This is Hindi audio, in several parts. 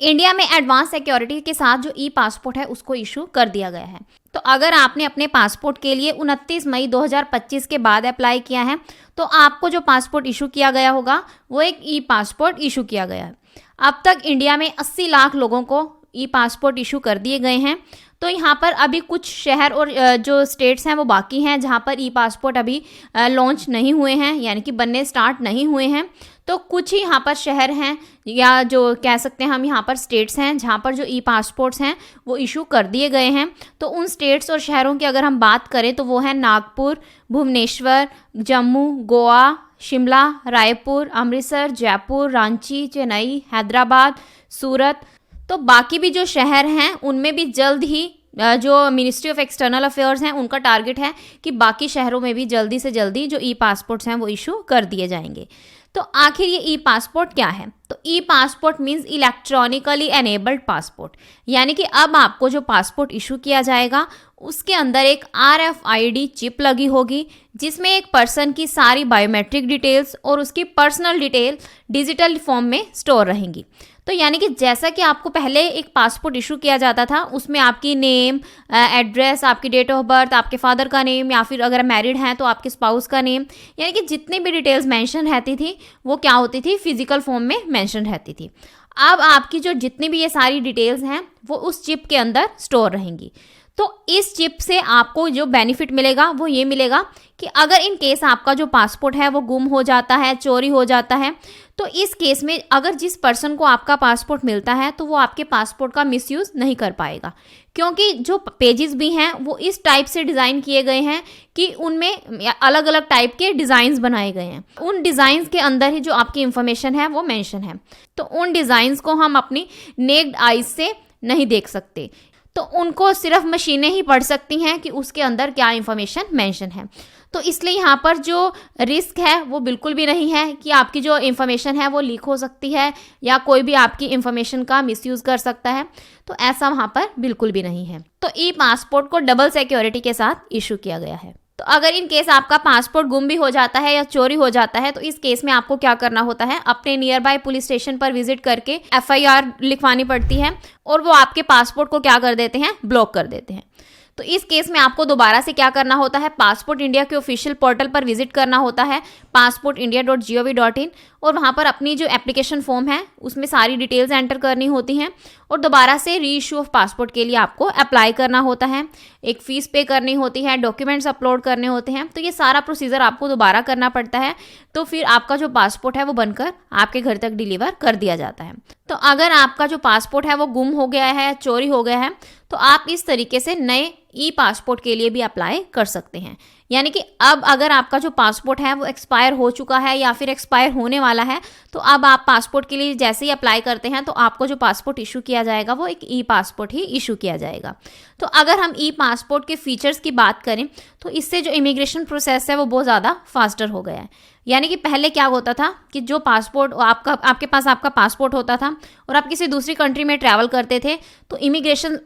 इंडिया में एडवांस सिक्योरिटी के साथ जो ई पासपोर्ट है उसको इशू कर दिया गया है। तो अगर आपने अपने पासपोर्ट के लिए 29 मई 2025 के बाद अप्लाई किया है तो आपको जो पासपोर्ट इशू किया गया होगा वो एक ई पासपोर्ट इशू किया गया है। अब तक इंडिया में 80 लाख लोगों को ई पासपोर्ट इशू कर दिए गए हैं। तो यहाँ पर अभी कुछ शहर और जो स्टेट्स हैं वो बाकी हैं जहाँ पर ई पासपोर्ट अभी लॉन्च नहीं हुए हैं, यानी कि बनने स्टार्ट नहीं हुए हैं। तो कुछ ही यहाँ पर शहर हैं या जो कह सकते हैं हम यहाँ पर स्टेट्स हैं जहाँ पर जो ई पासपोर्ट्स हैं वो इशू कर दिए गए हैं। तो उन स्टेट्स और शहरों की अगर हम बात करें तो वो है नागपुर, भुवनेश्वर, जम्मू, गोवा, शिमला, रायपुर, अमृतसर, जयपुर, रांची, चेन्नई, हैदराबाद, सूरत। तो बाकी भी जो शहर हैं उनमें भी जल्द ही जो मिनिस्ट्री ऑफ एक्सटर्नल अफेयर्स हैं उनका टारगेट है कि बाकी शहरों में भी जल्दी से जल्दी जो ई पासपोर्ट्स हैं वो इशू कर दिए जाएंगे। तो आखिर ये ई पासपोर्ट क्या है? तो E passport means electronically enabled passport, यानी कि अब आपको जो पासपोर्ट इशू किया जाएगा उसके अंदर एक RFID चिप लगी होगी जिसमें एक पर्सन की सारी बायोमेट्रिक डिटेल्स और उसकी पर्सनल डिटेल डिजिटल फॉर्म में स्टोर रहेंगी। तो यानी कि जैसा कि आपको पहले एक पासपोर्ट इशू किया जाता था उसमें आपकी नेम, एड्रेस, आपकी डेट ऑफ बर्थ, आपके फादर का नेम या फिर अगर मैरिड हैं तो आपके स्पाउस का नेम, यानी कि जितनी भी डिटेल्स मेंशन रहती थी वो क्या होती थी, फिजिकल फॉर्म में मेंशन रहती थी। अब आपकी जो जितनी भी ये सारी डिटेल्स हैं वो उस चिप के अंदर स्टोर रहेंगी। तो इस चिप से आपको जो बेनिफिट मिलेगा वो ये मिलेगा कि अगर इन केस आपका जो पासपोर्ट है वो गुम हो जाता है, चोरी हो जाता है, तो इस केस में अगर जिस पर्सन को आपका पासपोर्ट मिलता है तो वो आपके पासपोर्ट का मिसयूज़ नहीं कर पाएगा, क्योंकि जो पेजेस भी हैं वो इस टाइप से डिज़ाइन किए गए हैं कि उनमें अलग अलग टाइप के डिज़ाइंस बनाए गए हैं। उन डिज़ाइंस के अंदर ही जो आपकी इंफॉर्मेशन है वो मेंशन है। तो उन डिज़ाइंस को हम अपनी नेक्ड आइज से नहीं देख सकते, तो उनको सिर्फ मशीनें ही पढ़ सकती हैं कि उसके अंदर क्या इंफॉर्मेशन मेंशन है। तो इसलिए यहाँ पर जो रिस्क है वो बिल्कुल भी नहीं है कि आपकी जो इंफॉर्मेशन है वो लीक हो सकती है या कोई भी आपकी इंफॉर्मेशन का मिसयूज़ कर सकता है। तो ऐसा वहाँ पर बिल्कुल भी नहीं है। तो ई पासपोर्ट को डबल सिक्योरिटी के साथ इशू किया गया है। तो अगर इन केस आपका पासपोर्ट गुम भी हो जाता है या चोरी हो जाता है तो इस केस में आपको क्या करना होता है, अपने नियर बाय पुलिस स्टेशन पर विजिट करके FIR लिखवानी पड़ती है और वो आपके पासपोर्ट को क्या कर देते हैं, ब्लॉक कर देते हैं। तो इस केस में आपको दोबारा से क्या करना होता है, पासपोर्ट इंडिया के ऑफिशियल पोर्टल पर विजिट करना होता है passportindia.gov.in और वहाँ पर अपनी जो एप्लीकेशन फॉर्म है उसमें सारी डिटेल्स एंटर करनी होती हैं और दोबारा से री इशू ऑफ पासपोर्ट के लिए आपको अप्लाई करना होता है, एक फ़ीस पे करनी होती है, डॉक्यूमेंट्स अपलोड करने होते हैं। तो ये सारा प्रोसीजर आपको दोबारा करना पड़ता है, तो फिर आपका जो पासपोर्ट है वो बनकर आपके घर तक डिलीवर कर दिया जाता है। तो अगर आपका जो पासपोर्ट है वो गुम हो गया है, चोरी हो गया है, तो आप इस तरीके से नए ई पासपोर्ट के लिए भी अप्लाई कर सकते हैं। यानी कि अब अगर आपका जो पासपोर्ट है वो एक्सपायर हो चुका है या फिर एक्सपायर होने वाला है तो अब आप पासपोर्ट के लिए जैसे ही अप्लाई करते हैं तो आपको जो पासपोर्ट इशू किया जाएगा वो एक ई पासपोर्ट ही इशू किया जाएगा। तो अगर हम ई पासपोर्ट के फीचर्स की बात करें तो इससे जो इमिग्रेशन प्रोसेस है वो बहुत ज़्यादा फास्टर हो गया है। यानी कि पहले क्या होता था कि जो पासपोर्ट आपके पास आपका पासपोर्ट होता था और आप किसी दूसरी कंट्री में ट्रैवल करते थे तो इमिग्रेशन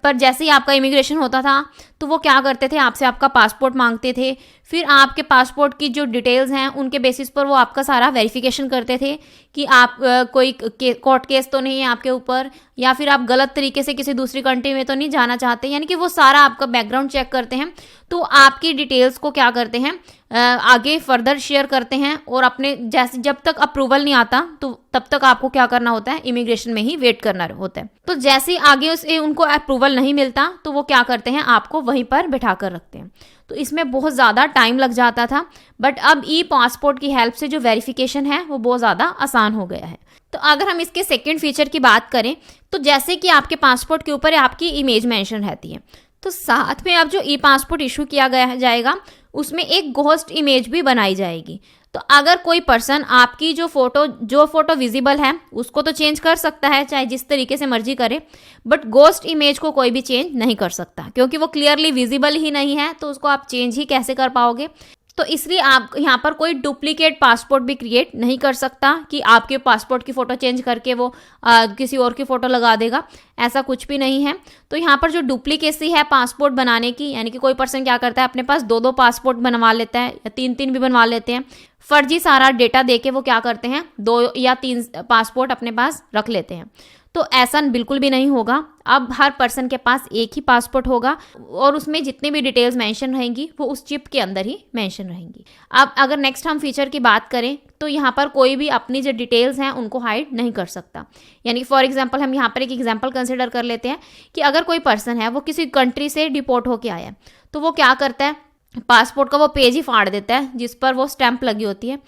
पर जैसे ही आपका इमिग्रेशन होता था तो वो क्या करते थे, आपसे आपका पासपोर्ट मांगते थे, फिर आपके पासपोर्ट की जो डिटेल्स हैं उनके बेसिस पर वो आपका सारा वेरिफिकेशन करते थे कि आप कोई कोर्ट केस तो नहीं है आपके ऊपर या फिर आप गलत तरीके से किसी दूसरी कंट्री में तो नहीं जाना चाहते, यानी कि वो सारा आपका बैकग्राउंड चेक करते हैं। तो आपकी डिटेल्स को क्या करते हैं, आगे फर्दर शेयर करते हैं और अपने जैसे जब तक अप्रूवल नहीं आता तो तब तक आपको क्या करना होता है, इमिग्रेशन में ही वेट करना होता है। तो जैसे ही आगे उसे उनको अप्रूवल नहीं मिलता तो वो क्या करते हैं, आपको वहीं पर बिठा कर रखते हैं। तो इसमें बहुत ज़्यादा टाइम लग जाता था, बट अब ई पासपोर्ट की हेल्प से जो वेरिफिकेशन है वो बहुत ज़्यादा आसान हो गया है। तो अगर हम इसके सेकंड फीचर की बात करें तो जैसे कि आपके पासपोर्ट के ऊपर आपकी इमेज मेंशन रहती है, तो साथ में अब जो ई पासपोर्ट इशू किया गया जाएगा उसमें एक घोस्ट इमेज भी बनाई जाएगी। तो अगर कोई पर्सन आपकी जो फोटो विजिबल है उसको तो चेंज कर सकता है चाहे जिस तरीके से मर्जी करे, बट घोस्ट इमेज को कोई भी चेंज नहीं कर सकता क्योंकि वो क्लियरली विजिबल ही नहीं है, तो उसको आप चेंज ही कैसे कर पाओगे। तो इसलिए आप यहाँ पर कोई डुप्लीकेट पासपोर्ट भी क्रिएट नहीं कर सकता कि आपके पासपोर्ट की फ़ोटो चेंज करके वो किसी और की फ़ोटो लगा देगा, ऐसा कुछ भी नहीं है। तो यहाँ पर जो डुप्लीकेसी है पासपोर्ट बनाने की, यानी कि कोई पर्सन क्या करता है अपने पास 2-2 पासपोर्ट बनवा लेता है या 3-3 भी बनवा लेते हैं, फर्जी सारा डेटा दे के वो क्या करते हैं 2 या 3 पासपोर्ट अपने पास रख लेते हैं। तो ऐसा बिल्कुल भी नहीं होगा। अब हर पर्सन के पास एक ही पासपोर्ट होगा और उसमें जितनी भी डिटेल्स मेंशन रहेंगी वो उस चिप के अंदर ही मेंशन रहेंगी। अब अगर नेक्स्ट हम फीचर की बात करें तो यहाँ पर कोई भी अपनी जो डिटेल्स हैं उनको हाइड नहीं कर सकता। यानी फॉर एग्जांपल हम यहाँ पर एक एग्जांपल कंसिडर कर लेते हैं कि अगर कोई पर्सन है वो किसी कंट्री से डिपोर्ट होके आया है, तो वो क्या करता है, पासपोर्ट का वो पेज ही फाड़ देता है जिस पर वो स्टैंप लगी होती है।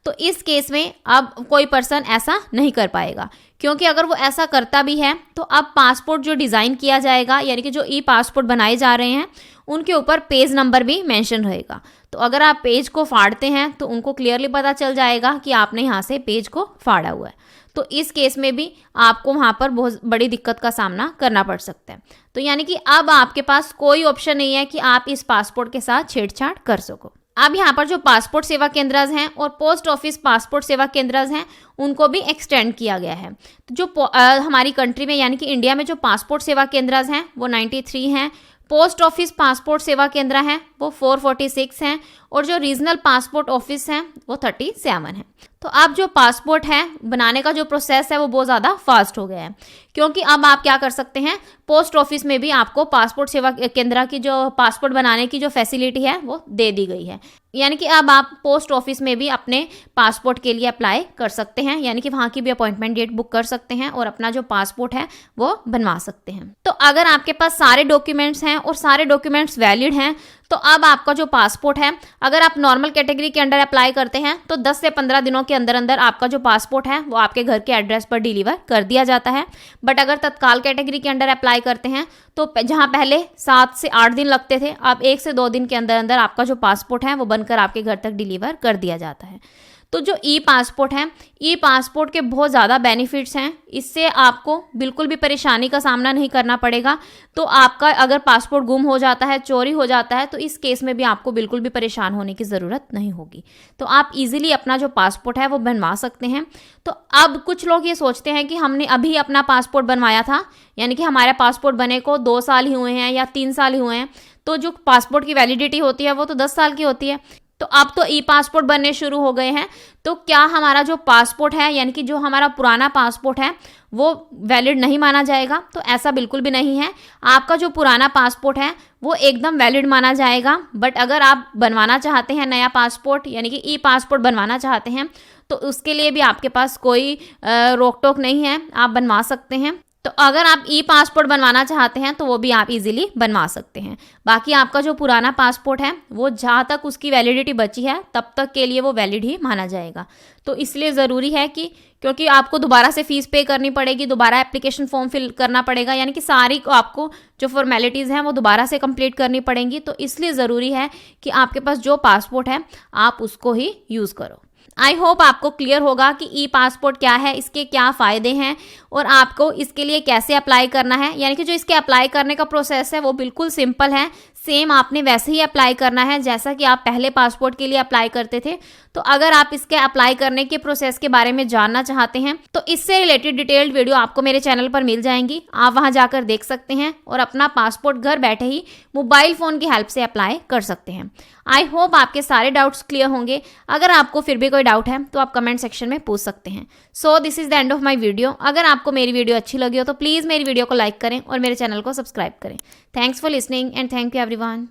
तो इस केस में अब कोई पर्सन ऐसा नहीं कर पाएगा, क्योंकि अगर वो ऐसा करता भी है तो अब पासपोर्ट जो डिज़ाइन किया जाएगा, यानी कि जो ई पासपोर्ट बनाए जा रहे हैं उनके ऊपर पेज नंबर भी मेंशन रहेगा। तो अगर आप पेज को फाड़ते हैं तो उनको क्लियरली पता चल जाएगा कि आपने यहाँ से पेज को फाड़ा हुआ है। तो इस केस में भी आपको वहाँ पर बहुत बड़ी दिक्कत का सामना करना पड़ सकता है। तो यानी कि अब आपके पास कोई ऑप्शन नहीं है कि आप इस पासपोर्ट के साथ छेड़छाड़ कर सको। अब यहाँ पर जो पासपोर्ट सेवा केंद्र हैं और पोस्ट ऑफिस पासपोर्ट सेवा केंद्र हैं उनको भी एक्सटेंड किया गया है। तो जो हमारी कंट्री में यानी कि इंडिया में जो पासपोर्ट सेवा केंद्र हैं वो 93 हैं, पोस्ट ऑफिस पासपोर्ट सेवा केंद्र हैं वो 446 हैं और जो रीजनल पासपोर्ट ऑफिस हैं वो 37 हैं। तो अब जो पासपोर्ट है बनाने का जो प्रोसेस है वो बहुत ज़्यादा फास्ट हो गया है, क्योंकि अब आप क्या कर सकते हैं, पोस्ट ऑफिस में भी आपको पासपोर्ट सेवा केंद्र की जो पासपोर्ट बनाने की जो फैसिलिटी है वो दे दी गई है। यानी कि अब आप पोस्ट ऑफिस में भी अपने पासपोर्ट के लिए अप्लाई कर सकते हैं, यानी कि वहाँ की भी अपॉइंटमेंट डेट बुक कर सकते हैं और अपना जो पासपोर्ट है वो बनवा सकते हैं। तो अगर आपके पास सारे डॉक्यूमेंट्स हैं और सारे डॉक्यूमेंट्स वैलिड हैं तो अब आपका जो पासपोर्ट है, अगर आप नॉर्मल कैटेगरी के अंडर अप्लाई करते हैं तो 10 से 15 दिनों के अंदर अंदर आपका जो पासपोर्ट है वो आपके घर के एड्रेस पर डिलीवर कर दिया जाता है। बट अगर तत्काल कैटेगरी के अंडर अप्लाई करते हैं तो जहां पहले 7 से 8 दिन लगते थे, अब 1 से 2 दिन के अंदर अंदर आपका जो पासपोर्ट है वो बनकर आपके घर तक डिलीवर कर दिया जाता है। तो जो ई पासपोर्ट है, ई पासपोर्ट के बहुत ज़्यादा बेनिफिट्स हैं। इससे आपको बिल्कुल भी परेशानी का सामना नहीं करना पड़ेगा। तो आपका अगर पासपोर्ट गुम हो जाता है, चोरी हो जाता है, तो इस केस में भी आपको बिल्कुल भी परेशान होने की ज़रूरत नहीं होगी। तो आप इजीली अपना जो पासपोर्ट है वो बनवा सकते हैं। तो अब कुछ लोग ये सोचते हैं कि हमने अभी अपना पासपोर्ट बनवाया था, यानी कि हमारे पासपोर्ट बने को 2 साल ही हुए हैं या 3 साल ही हुए हैं, तो जो पासपोर्ट की वैलिडिटी होती है वो तो 10 साल की होती है। तो अब तो ई पासपोर्ट बनने शुरू हो गए हैं, तो क्या हमारा जो पासपोर्ट है, यानी कि जो हमारा पुराना पासपोर्ट है वो वैलिड नहीं माना जाएगा? तो ऐसा बिल्कुल भी नहीं है। आपका जो पुराना पासपोर्ट है वो एकदम वैलिड माना जाएगा। बट अगर आप बनवाना चाहते हैं नया पासपोर्ट, यानी कि ई पासपोर्ट बनवाना चाहते हैं, तो उसके लिए भी आपके पास कोई रोक टोक नहीं है, आप बनवा सकते हैं। तो अगर आप ई पासपोर्ट बनवाना चाहते हैं तो वो भी आप इजीली बनवा सकते हैं। बाकी आपका जो पुराना पासपोर्ट है वो जहाँ तक उसकी वैलिडिटी बची है तब तक के लिए वो वैलिड ही माना जाएगा। तो इसलिए ज़रूरी है कि, क्योंकि आपको दोबारा से फीस पे करनी पड़ेगी, दोबारा एप्लीकेशन फॉर्म फिल करना पड़ेगा, यानी कि सारी आपको जो फॉर्मेलिटीज़ हैं वो दोबारा से कंप्लीट करनी पड़ेंगी। तो इसलिए ज़रूरी है कि आपके पास जो पासपोर्ट है आप उसको ही यूज़ करो। आई होप आपको क्लियर होगा कि ई पासपोर्ट क्या है, इसके क्या फ़ायदे हैं और आपको इसके लिए कैसे अप्लाई करना है। यानी कि जो इसके अप्लाई करने का प्रोसेस है वो बिल्कुल सिंपल है। सेम आपने वैसे ही अप्लाई करना है जैसा कि आप पहले पासपोर्ट के लिए अप्लाई करते थे। तो अगर आप इसके अप्लाई करने के प्रोसेस के बारे में जानना चाहते हैं तो इससे रिलेटेड डिटेल्ड वीडियो आपको मेरे चैनल पर मिल जाएंगी, आप वहां जाकर देख सकते हैं और अपना पासपोर्ट घर बैठे ही मोबाइल फ़ोन की हेल्प से अप्लाई कर सकते हैं। आई होप आपके सारे डाउट्स क्लियर होंगे। अगर आपको फिर भी कोई डाउट है तो आप कमेंट सेक्शन में पूछ सकते हैं। So this is the end of my video. अगर आपको मेरी वीडियो अच्छी लगी हो तो प्लीज़ मेरी वीडियो को लाइक करें और मेरे चैनल को सब्सक्राइब करें। Thanks for listening and thank you everyone.